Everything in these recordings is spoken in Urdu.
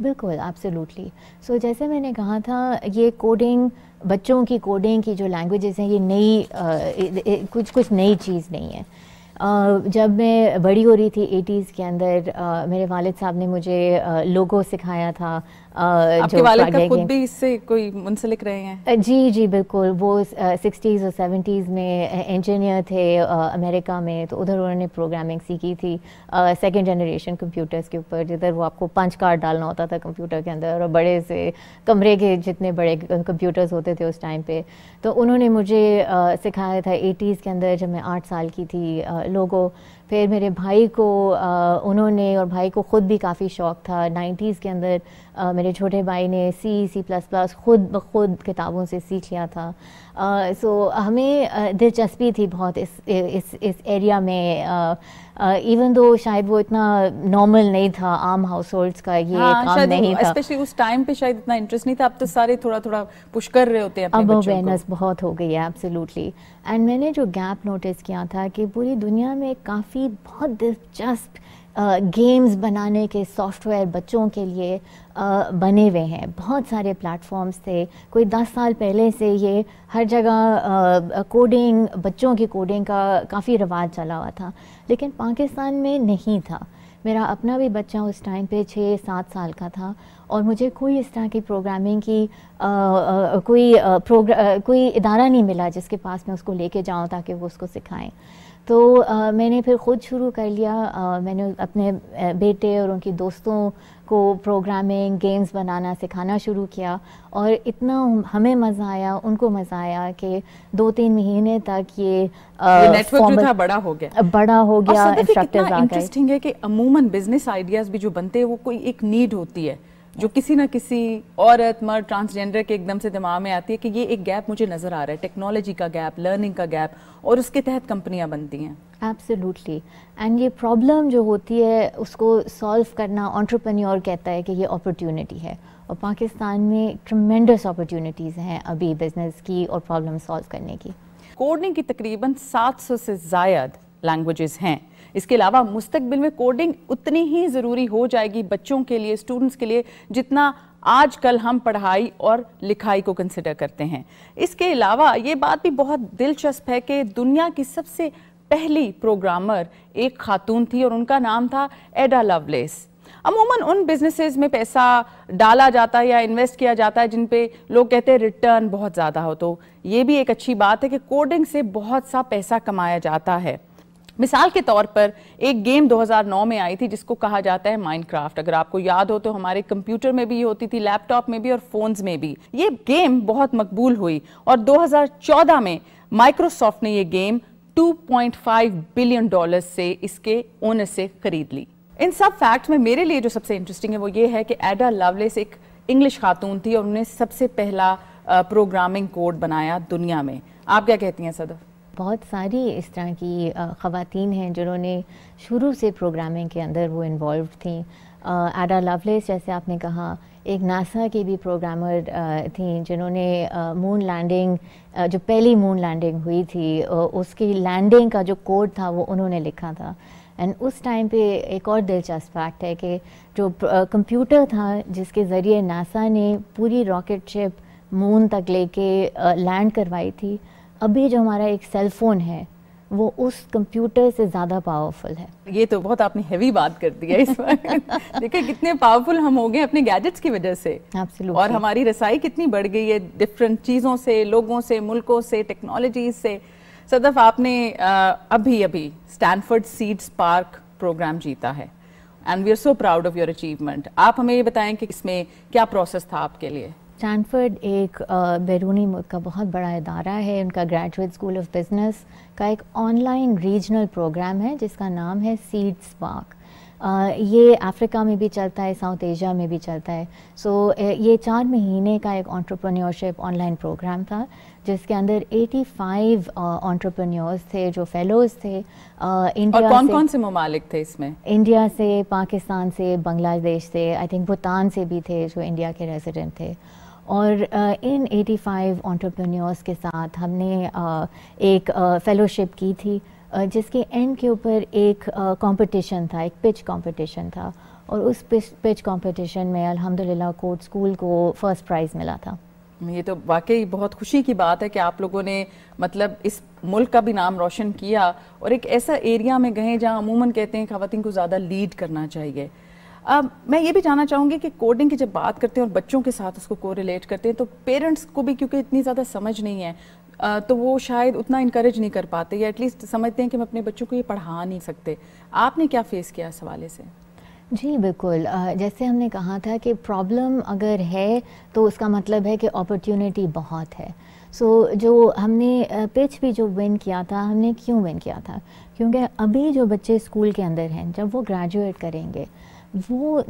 بالکل ایبسلیوٹلی. سو جیسے میں نے کہا تھا یہ کوڈنگ بچوں کی کوڈنگ کی جو لینگویجز ہیں یہ نئی کچھ نئی چیز نہیں ہے. جب میں بڑی ہو رہی تھی 80s کے اندر میرے والد صاحب نے مجھے لوگو سکھایا تھا. آپ کے والد کا خود بھی اس سے کوئی منسلک رہے ہیں؟ جی بالکل. وہ 60s اور 70s میں انجینئر تھے امریکہ میں, تو ادھر انہوں نے پروگرامنگ سیکھی تھی سیکنڈ جنریشن کمپیوٹرز کے اوپر, جدھر وہ آپ کو پنچ کارڈ ڈالنا ہوتا تھا کمپیوٹر کے اندر, اور بڑے سے کمرے کے جتنے بڑے کمپیوٹرز ہوتے تھے اس ٹائم پہ. تو انہوں نے مجھے سکھایا تھا 80s کے اندر جب میں 8 سال کی تھی لوگو. پھر میرے بھائی کو انہوں نے, اور بھائی کو خود بھی کافی شوق تھا 90s کے اندر, میرے چھوٹے بھائی نے C++ خود بخود کتابوں سے سیکھ لیا تھا. سو ہمیں دلچسپی تھی بہت اس ایریا میں, ایون دو شاید وہ اتنا نارمل نہیں تھا, عام ہاؤس ہولڈس کا یہ کام نہیں تھا, اسپیشلی اس ٹائم پہ شاید اتنا انٹرسٹ نہیں تھا. اب تو سارے تھوڑا تھوڑا پش کر رہے ہوتے ہیں اپنے بچوں کو. اب اویئرنیس بہت ہو گئی ہے ایبسلیوٹلی. اینڈ میں نے جو گیپ نوٹس کیا تھا کہ پوری دنیا میں کافی بہت دلچسپ گیمز بنانے کے سافٹ ویئر بچوں کے لیے بنے ہوئے ہیں. بہت سارے پلیٹ فارمز تھے. کوئی 10 سال پہلے سے یہ ہر جگہ کوڈنگ, بچوں کی کوڈنگ کا کافی رواج چلا ہوا تھا, لیکن پاکستان میں نہیں تھا. میرا اپنا بھی بچہ اس ٹائم پہ 6-7 سال کا تھا, اور مجھے کوئی اس طرح کی پروگرامنگ کی کوئی ادارہ نہیں ملا جس کے پاس میں اس کو لے کے جاؤں تاکہ وہ اس کو سکھائیں. تو میں نے پھر خود شروع کر لیا. میں نے اپنے بیٹے اور ان کی دوستوں کو پروگرامنگ گیمز بنانا سکھانا شروع کیا, اور اتنا ہمیں مزہ آیا, ان کو مزہ آیا کہ 2-3 مہینے تک یہ نیٹ ورک جو تھا بڑا ہو گیا. انسٹرکٹرز آ گئے. انٹرسٹنگ ہے کہ عموماً بزنس آئیڈیاز بھی جو بنتے ہیں وہ کوئی ایک نیڈ ہوتی ہے جو کسی نہ کسی عورت, مرد, ٹرانسجینڈر کے ایک دم سے دماغ میں آتی ہے کہ یہ ایک گیپ مجھے نظر آ رہا ہے, ٹیکنالوجی کا گیپ, لرننگ کا گیپ, اور اس کے تحت کمپنیاں بنتی ہیں. ایبسلیوٹلی. اینڈ یہ پرابلم جو ہوتی ہے اس کو سالو کرنا انٹرپرینیور کہتا ہے کہ یہ اپرچونٹی ہے, اور پاکستان میں ٹرمینڈس اپرچونٹیز ہیں ابھی بزنس کی اور پرابلم سالو کرنے کی. کوڈنگ کی تقریباً 700 سے زائد لینگویجز ہیں. اس کے علاوہ مستقبل میں کوڈنگ اتنی ہی ضروری ہو جائے گی بچوں کے لیے, اسٹوڈنٹس کے لیے, جتنا آج کل ہم پڑھائی اور لکھائی کو کنسیڈر کرتے ہیں. اس کے علاوہ یہ بات بھی بہت دلچسپ ہے کہ دنیا کی سب سے پہلی پروگرامر ایک خاتون تھی, اور ان کا نام تھا ایڈا لولیس. عموماً ان بزنسز میں پیسہ ڈالا جاتا ہے یا انویسٹ کیا جاتا ہے جن پہ لوگ کہتے ہیں ریٹرن بہت زیادہ ہو, تو یہ بھی ایک اچھی بات ہے کہ کوڈنگ سے بہت سا پیسہ کمایا جاتا ہے. مثال کے طور پر ایک گیم 2009 میں آئی تھی جس کو کہا جاتا ہے مائن کرافٹ. اگر آپ کو یاد ہو تو ہمارے کمپیوٹر میں بھی یہ ہوتی تھی, لیپ ٹاپ میں بھی, اور فونز میں بھی. یہ گیم بہت مقبول ہوئی, اور 2014 میں مائکروسافٹ نے یہ گیم $2.5 بلین سے اس کے اونر سے خرید لی. ان سب فیکٹس میں میرے لیے جو سب سے انٹرسٹنگ ہے وہ یہ ہے کہ ایڈا لولیس ایک انگلش خاتون تھی, اور انہوں نے سب سے پہلا پروگرامنگ کوڈ بنایا دنیا میں. آپ کیا کہتی ہیں صدف؟ بہت ساری اس طرح کی خواتین ہیں جنہوں نے شروع سے پروگرامنگ کے اندر وہ انوالوڈ تھیں. ایڈا لولیس جیسے آپ نے کہا ایک ناسا کی بھی پروگرامر تھیں جنہوں نے مون لینڈنگ, جو پہلی مون لینڈنگ ہوئی تھی, اس کی لینڈنگ کا جو کوڈ تھا وہ انہوں نے لکھا تھا. اینڈ اس ٹائم پہ ایک اور دلچسپ فیکٹ ہے کہ جو کمپیوٹر تھا جس کے ذریعے ناسا نے پوری راکٹ شپ مون تک لے کے لینڈ کروائی تھی, ابھی جو ہمارا ایک سیل فون ہے وہ اس کمپیوٹر سے زیادہ پاورفل ہے. یہ تو بہت آپ نے ہیوی بات کر دی ہے اس وقت. دیکھیں کتنے پاورفل ہم ہو گئے اپنے گیجٹس کی وجہ سے, اور ہماری رسائی کتنی بڑھ گئی ہے ڈفرینٹ چیزوں سے, لوگوں سے, ملکوں سے, ٹیکنالوجیز سے. صدف آپ نے ابھی اسٹینفورڈ سیڈ اسپارک پروگرام جیتا ہے, and we are so proud of your achievement. آپ ہمیں یہ بتائیں کہ اس میں کیا پروسیس تھا آپ کے لیے؟ اسٹینفورڈ ایک بیرونی ملک کا بہت بڑا ادارہ ہے. ان کا گریجویٹ اسکول آف بزنس کا ایک آن لائن ریجنل پروگرام ہے جس کا نام ہے سیڈ اسپارک. یہ افریقہ میں بھی چلتا ہے, ساؤتھ ایشیا میں بھی چلتا ہے. سو یہ 4 مہینے کا ایک انٹرپرینیورشپ آن لائن پروگرام تھا جس کے اندر 85 انٹرپرینیورز تھے جو فیلوز تھے. انڈیا اور کون سے ممالک تھے اس میں؟ انڈیا سے, پاکستان سے, بنگلہ دیش سے, آئی تھنک بھوٹان سے بھی تھے جو انڈیا کے ریزیڈنٹ تھے. اور ان 85 انٹرپرینیورز کے ساتھ ہم نے ایک فیلوشپ کی تھی جس کے اینڈ کے اوپر ایک کمپٹیشن تھا, ایک پچ کمپٹیشن تھا, اور اس پچ کمپٹیشن میں الحمدللہ کوٹ اسکول کو فرسٹ پرائز ملا تھا. یہ تو واقعی بہت خوشی کی بات ہے کہ آپ لوگوں نے مطلب اس ملک کا بھی نام روشن کیا اور ایک ایسا ایریا میں گئے جہاں عموماً کہتے ہیں خواتین کو زیادہ لیڈ کرنا چاہیے. اب میں یہ بھی جاننا چاہوں گی کہ کوڈنگ کی جب بات کرتے ہیں اور بچوں کے ساتھ اس کو کوریلیٹ کرتے ہیں تو پیرنٹس کو بھی کیونکہ اتنی زیادہ سمجھ نہیں ہے تو وہ شاید اتنا انکریج نہیں کر پاتے یا ایٹ لیسٹ سمجھتے ہیں کہ ہم اپنے بچوں کو یہ پڑھا نہیں سکتے. آپ نے کیا فیس کیا اس حوالے سے؟ جی بالکل، جیسے ہم نے کہا تھا کہ پرابلم اگر ہے تو اس کا مطلب ہے کہ اپرچونٹی بہت ہے. جو ہم نے پچ بھی جو ون کیا تھا، ہم نے کیوں ون کیا تھا؟ کیونکہ ابھی جو بچے اسکول کے اندر ہیں جب وہ گریجویٹ کریں گے وہ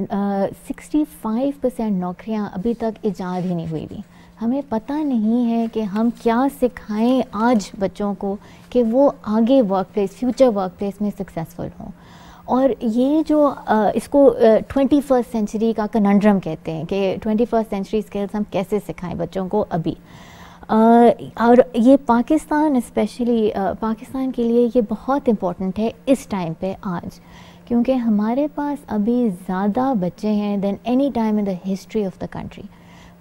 65% نوکریاں ابھی تک ایجاد ہی نہیں ہوئی تھیں. ہمیں پتہ نہیں ہے کہ ہم کیا سکھائیں آج بچوں کو کہ وہ آگے work place, future work place میں سکسیزفل ہوں. اور یہ جو اس کو 21st سینچری کا کننڈرم کہتے ہیں کہ 21st سینچری اسکلس ہم کیسے سکھائیں بچوں کو ابھی. اور یہ پاکستان اسپیشلی پاکستان کے لیے یہ بہت امپورٹنٹ ہے اس ٹائم پہ آج، کیونکہ ہمارے پاس ابھی زیادہ بچے ہیں than any time in the history of the country.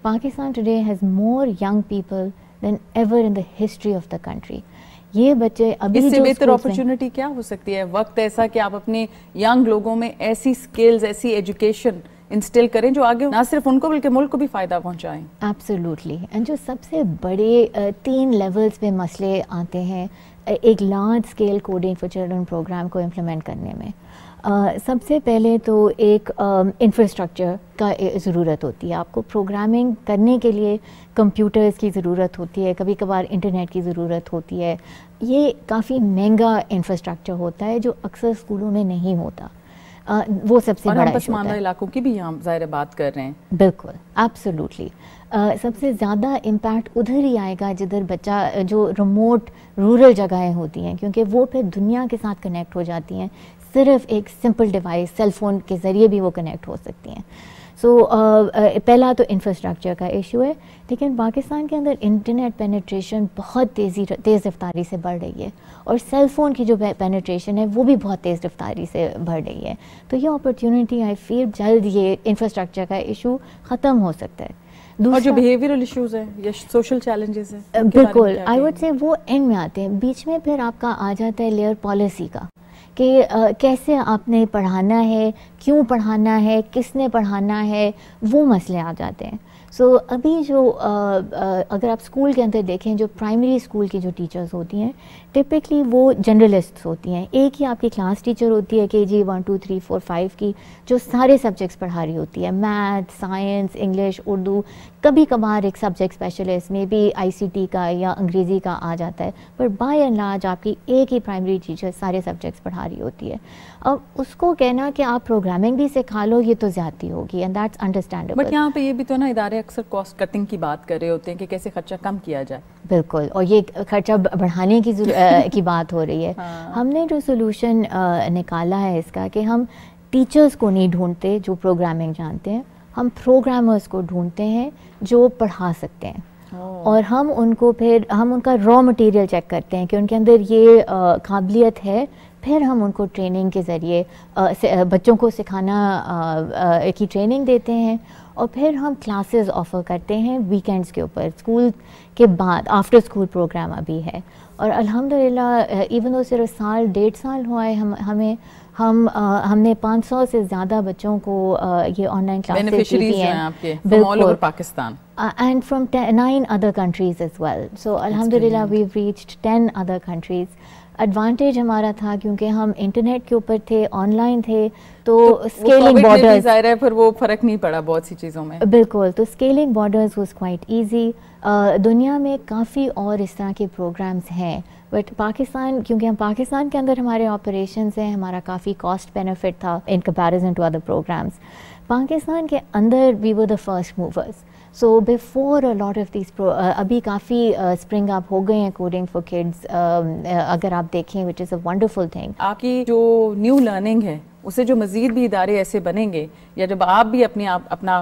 Pakistan today has more young people than ever in the history of the country. یہ بچے ابھی اس سے بہتر اپرچونٹی کیا ہو سکتی ہے؟ وقت ایسا کہ آپ اپنے ینگ لوگوں میں ایسی سکلز، ایسی ایجوکیشن انسٹل کریں جو آگے نہ صرف ان کو بلکہ ملک کو بھی فائدہ پہنچائیں. ایبسلیوٹلی. اینڈ جو سب سے بڑے 3 لیولز پہ مسئلے آتے ہیں ایک large scale coding for children programme کو امپلیمنٹ کرنے میں. سب سے پہلے تو ایک انفراسٹرکچر کا ضرورت ہوتی ہے. آپ کو پروگرامنگ کرنے کے لیے کمپیوٹرز کی ضرورت ہوتی ہے، کبھی کبھار انٹرنیٹ کی ضرورت ہوتی ہے. یہ کافی مہنگا انفراسٹرکچر ہوتا ہے جو اکثر اسکولوں میں نہیں ہوتا. وہ سب سے بڑا ایشو ہے. اور ہم پسماندہ علاقوں کی بھی یہاں ظاہر بات کر رہے ہیں. بالکل، ایبسلیوٹلی. سب سے زیادہ امپیکٹ ادھر ہی آئے گا جدھر بچہ جو ریموٹ رورل جگہیں ہوتی ہیں، کیونکہ وہ پھر دنیا کے ساتھ کنیکٹ ہو جاتی ہیں. صرف ایک سمپل ڈیوائس سیل فون کے ذریعے بھی وہ کنیکٹ ہو سکتی ہیں. پہلا تو انفراسٹرکچر کا ایشو ہے. لیکن پاکستان کے اندر انٹرنیٹ پینیٹریشن بہت تیز رفتاری سے بڑھ رہی ہے اور سیل فون کی جو پینیٹریشن ہے وہ بھی بہت تیز رفتاری سے بڑھ رہی ہے. تو یہ اپرچونٹی آئی فیل جلد یہ انفراسٹرکچر کا ایشو ختم ہو سکتا ہے. اور جو بیہیویئرل ایشوز ہیں یا سوشل چیلنجز ہیں، بالکل آئی وڈ سے وہ اینڈ میں آتے ہیں. بیچ میں پھر آپ کا آ جاتا ہے لیئر پالیسی کا کہ کیسے آپ نے پڑھانا ہے، کیوں پڑھانا ہے، کس نے پڑھانا ہے، وہ مسئلے آ جاتے ہیں. ابھی جو اگر آپ اسکول کے اندر دیکھیں جو پرائمری اسکول کی جو ٹیچرز ہوتی ہیں ٹپکلی وہ جنرلسٹ ہوتی ہیں. ایک ہی آپ کی کلاس ٹیچر ہوتی ہے KG 1 2 3 4 5 کی جو سارے سبجیکٹس پڑھا رہی ہوتی ہے، میتھ، سائنس، انگلش، اردو. کبھی کبھار ایک سبجیکٹ اسپیشلسٹ میں بھی ICT کا یا انگریزی کا آ جاتا ہے، پر بائی اینڈ لارج آپ کی ایک ہی پرائمری ٹیچر سارے سبجیکٹس پڑھا رہی ہوتی ہے. اب اس کو کہنا کہ آپ پروگرامنگ بھی سکھا لو یہ تو زیادتی ہوگی اینڈ دیٹس انڈرسٹینڈیبل. بٹ یہاں پہ یہ بھی تو نا ادارے اکثر کاسٹ کٹنگ کی بات کر رہے ہوتے ہیں کہ کیسے خرچہ کم کیا جائے. بالکل، اور یہ خرچہ بڑھانے کی بات ہو رہی ہے. ہم نے جو سولوشن نکالا ہے اس کا کہ ہم ٹیچرز کو نہیں ڈھونڈتے جو پروگرامنگ جانتے ہیں، ہم پروگرامرز کو ڈھونڈتے ہیں جو پڑھا سکتے ہیں. اور ہم ان کو پھر ہم ان کا را مٹیریل چیک کرتے ہیں کہ ان کے اندر یہ قابلیت ہے. پھر ہم ان کو ٹریننگ کے ذریعے بچوں کو سکھانا کی ٹریننگ دیتے ہیں اور پھر ہم کلاسز آفر کرتے ہیں ویکینڈز کے اوپر. اسکول کے بعد آفٹر اسکول پروگرام ابھی ہے اور الحمدللہ ایون دو صرف 1.5 سال ہوا ہے ہم نے 500 سے زیادہ بچوں کو یہ آن لائن کلاسز دی ہیں. بالکل، Pakistan and from 9 other countries as well. So alhamdulillah we've reached 10 other countries. Advantage ہمارا تھا کیونکہ ہم انٹرنیٹ کے اوپر تھے، آن لائن تھے، تو اسکیلنگ بارڈرز ظاہر ہے پھر وہ فرق نہیں پڑا بہت سی چیزوں میں. بالکل، تو scaling borders was quite easy. دنیا میں کافی اور اس طرح کے پروگرامز ہیں بٹ پاکستان، کیونکہ ہم پاکستان کے اندر ہمارے آپریشنز ہیں، ہمارا کافی کاسٹ بینیفٹ تھا in comparison to other programmes. Pakistan کے اندر we were the first movers. So before lot of these ابھی کافی اسپرنگ اپ ہو گئے ہیں کوڈنگ فار کڈز اگر آپ دیکھیں وچ از اے ونڈرفل تھنگ. آپ کی جو نیو لرننگ ہے اسے جو مزید بھی ادارے ایسے بنیں گے یا جب آپ بھی اپنا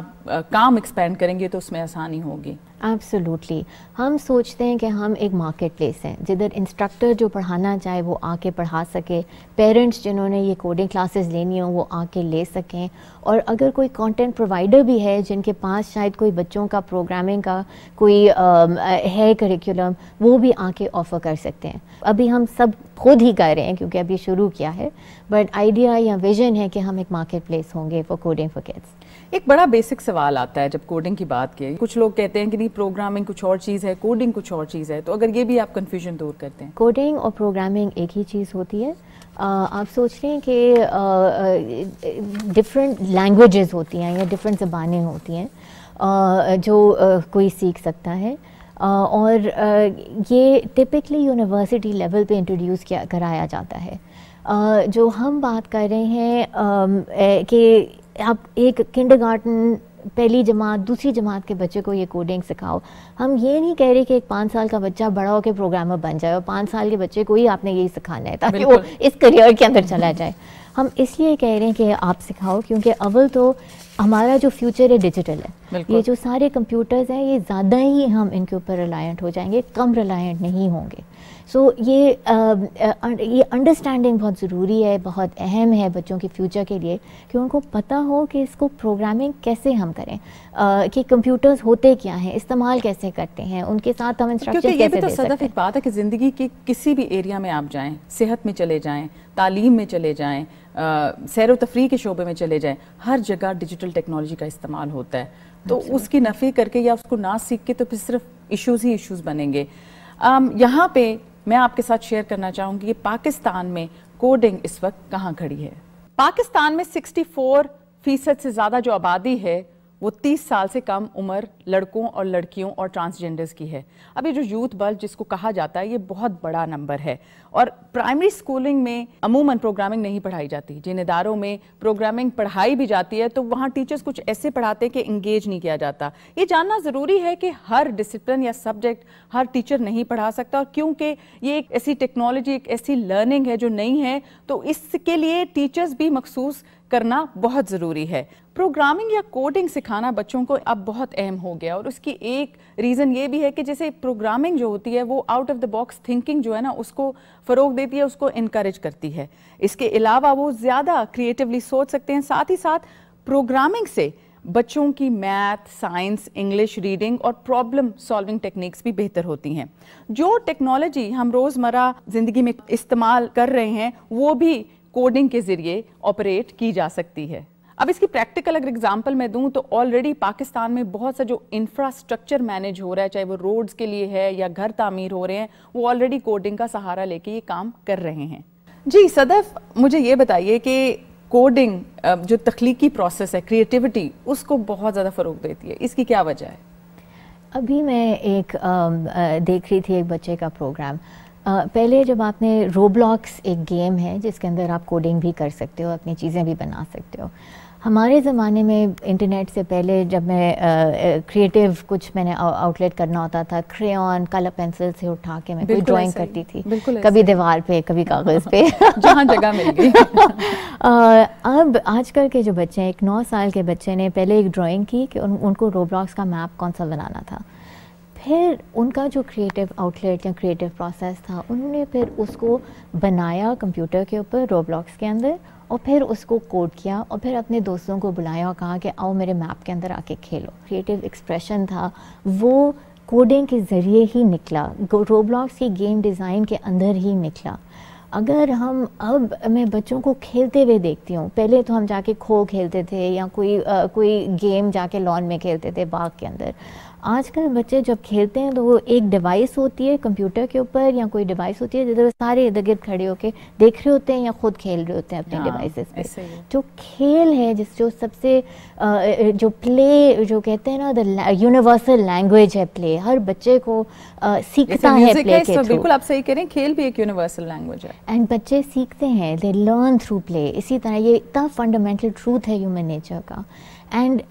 کام ایکسپینڈ کریں گے تو اس میں آسانی ہوگی. ایبسولوٹلی. ہم سوچتے ہیں کہ ہم ایک مارکیٹ پلیس ہیں جدھر انسٹرکٹر جو پڑھانا چاہے وہ آ کے پڑھا سکے, پیرنٹس جنہوں نے یہ کوڈنگ کلاسز لینی ہوں وہ آ کے لے سکیں, اور اگر کوئی کانٹینٹ پرووائڈر بھی ہے جن کے پاس شاید کوئی بچوں کا پروگرامنگ کا کوئی ہے کریکولم, وہ بھی آ کے آفر کر سکتے ہیں. ابھی ہم سب خود ہی کر رہے ہیں کیونکہ ابھی شروع کیا ہے, بٹ آئیڈیا یا ویژن ہے کہ ہم ایک مارکیٹ پلیس ہوں گے فار کوڈنگ فار کڈس. ایک بڑا بیسک سوال آتا ہے جب کوڈنگ کی بات کی, کچھ لوگ کہتے ہیں کہ نہیں پروگرامنگ کچھ اور چیز ہے, کوڈنگ کچھ اور چیز ہے, تو اگر یہ بھی آپ کنفیوژن دور کرتے ہیں. کوڈنگ اور پروگرامنگ ایک ہی چیز ہوتی ہے. آپ سوچ رہے ہیں کہ ڈفرینٹ لینگویجز ہوتی ہیں یا ڈفرینٹ زبانیں ہوتی ہیں جو کوئی سیکھ سکتا ہے, اور یہ ٹپکلی یونیورسٹی لیول پہ انٹروڈیوس کرایا جاتا ہے. جو ہم بات کر رہے ہیں کہ آپ ایک کنڈر گارٹن پہلی جماعت دوسری جماعت کے بچے کو یہ کوڈنگ سکھاؤ. ہم یہ نہیں کہہ رہے کہ ایک 5 سال کا بچہ بڑا ہو کے پروگرامر بن جائے, اور 5 سال کے بچے کو ہی آپ نے یہی سکھانا ہے تاکہ وہ اس کریئر کے اندر چلا جائے. ہم اس لیے کہہ رہے ہیں کہ آپ سکھاؤ کیونکہ اول تو ہمارا جو فیوچر ہے ڈیجیٹل ہے. یہ جو سارے کمپیوٹرز ہیں یہ زیادہ ہی ہم ان کے اوپر ریلائنٹ ہو جائیں گے, کم ریلائنٹ نہیں ہوں گے. سو یہ انڈرسٹینڈنگ بہت ضروری ہے, بہت اہم ہے بچوں کے فیوچر کے لیے کہ ان کو پتہ ہو کہ اس کو پروگرامنگ کیسے ہم کریں, کہ کمپیوٹرز ہوتے کیا ہیں, استعمال کیسے کرتے ہیں, ان کے ساتھ ہم انسٹرکشن کیسے دے سکتے ہیں. کیونکہ یہ بھی تو صدف ایک بات ہے کہ زندگی کے کسی بھی ایریا میں آپ جائیں, صحت میں چلے جائیں, تعلیم میں چلے جائیں, سیر و تفریح کے شعبے میں چلے جائیں, ہر جگہ ڈیجیٹل ٹیکنالوجی کا استعمال ہوتا ہے. تو اس کی نفی کر کے یا اس کو نہ سیکھ کے تو پھر صرف ایشوز ہی ایشوز بنیں گے. یہاں پہ میں آپ کے ساتھ شیئر کرنا چاہوں گی کہ پاکستان میں کوڈنگ اس وقت کہاں کھڑی ہے. پاکستان میں 64% سے زیادہ جو آبادی ہے وہ 30 سال سے کم عمر لڑکوں اور لڑکیوں اور ٹرانسجینڈرز کی ہے. اب یہ جو یوتھ بلج جس کو کہا جاتا ہے یہ بہت بڑا نمبر ہے, اور پرائمری سکولنگ میں عموماً پروگرامنگ نہیں پڑھائی جاتی. جن اداروں میں پروگرامنگ پڑھائی بھی جاتی ہے تو وہاں ٹیچرز کچھ ایسے پڑھاتے ہیں کہ انگیج نہیں کیا جاتا. یہ جاننا ضروری ہے کہ ہر ڈسپلن یا سبجیکٹ ہر ٹیچر نہیں پڑھا سکتا, اور کیونکہ یہ ایک ایسی ٹیکنالوجی ایک ایسی لرننگ ہے جو نہیں ہے, تو اس کے لیے ٹیچرز بھی مخصوص کرنا بہت ضروری ہے. پروگرامنگ یا کوڈنگ سکھانا بچوں کو اب بہت اہم ہو گیا, اور اس کی ایک ریزن یہ بھی ہے کہ جیسے پروگرامنگ جو ہوتی ہے وہ out of the box thinking جو ہے نا اس کو فروغ دیتی ہے, اس کو انکریج کرتی ہے. اس کے علاوہ وہ زیادہ کریٹیولی سوچ سکتے ہیں. ساتھ ہی ساتھ پروگرامنگ سے بچوں کی میتھ, سائنس, انگلش, ریڈنگ اور پرابلم سالونگ ٹیکنیکس بھی بہتر ہوتی ہیں. جو ٹیکنالوجی ہم روزمرہ زندگی میں استعمال کر رہے ہیں وہ بھی کوڈنگ کے ذریعے آپریٹ کی جا سکتی ہے. اب اس کی پریکٹیکل اگر اگزامپل میں دوں تو آلریڈی پاکستان میں بہت سا جو انفراسٹرکچر مینیج ہو رہا ہے, چاہے وہ روڈز کے لیے ہے یا گھر تعمیر ہو رہے ہیں, وہ آلریڈی کوڈنگ کا سہارا لے کے یہ کام کر رہے ہیں. جی صدف, مجھے یہ بتائیے کہ کوڈنگ جو تخلیقی پروسیس ہے, کریٹیوٹی, اس کو بہت زیادہ فروغ دیتی ہے, اس کی کیا وجہ ہے؟ ابھی میں ایک دیکھ رہی تھی ایک بچے کا پروگرام. پہلے جب آپ نے روبلاکس ایک گیم ہے جس کے اندر آپ کوڈنگ بھی کر سکتے ہو, اپنی چیزیں بھی بنا سکتے ہو. ہمارے زمانے میں انٹرنیٹ سے پہلے جب میں کریٹیو کچھ میں نے آؤٹ لیٹ کرنا ہوتا تھا, کریون, کلر پینسل سے اٹھا کے میں کوئی ڈرائنگ کرتی تھی, کبھی دیوار پہ کبھی کاغذ پہ, جہاں جگہ مل گئی. اب آج کل کے جو بچے ہیں, ایک 9 سال کے بچے نے پہلے ایک ڈرائنگ کی کہ ان کو روبلاکس کا میپ کون سا بنانا تھا. پھر ان کا جو کریٹیو آؤٹ لیٹ یا کریٹیو پروسیس تھا انہوں نے پھر اس کو بنایا کمپیوٹر کے اوپر روبلاکس کے اندر, اور پھر اس کو کوڈ کیا, اور پھر اپنے دوستوں کو بلایا اور کہا کہ آؤ میرے میپ کے اندر آ کے کھیلو. کریٹیو ایکسپریشن تھا وہ کوڈنگ کے ذریعے ہی نکلا, روبلاکس کی گیم ڈیزائن کے اندر ہی نکلا. اگر ہم اب میں بچوں کو کھیلتے ہوئے دیکھتی ہوں, پہلے تو ہم جا کے کھو کھیلتے تھے یا کوئی گیم جا کے لان میں کھیلتے تھے باغ کے اندر. آج کل بچے جب کھیلتے ہیں تو وہ ایک ڈیوائس ہوتی ہے کمپیوٹر کے اوپر یا کوئی ڈیوائس ہوتی ہے جدھر سارے ارد گرد کھڑے ہو کے دیکھ رہے ہوتے ہیں یا خود کھیل رہے ہوتے ہیں اپنے ڈیوائسز پہ. جو کھیل ہے جو سب سے جو پلے جو کہتے ہیں نا یونیورسل لینگویج ہے پلے, ہر بچے کو سیکھتا ہے پلے کے تھرو. بالکل آپ صحیح کہہ رہے ہیں, کھیل بھی ایک یونیورسل لینگویج ہے اینڈ بچے سیکھتے ہیں, دے لرن تھرو پلے. اسی طرح یہ اتنا فنڈامنٹل ٹروتھ ہے ہیومن نیچر کا. اینڈ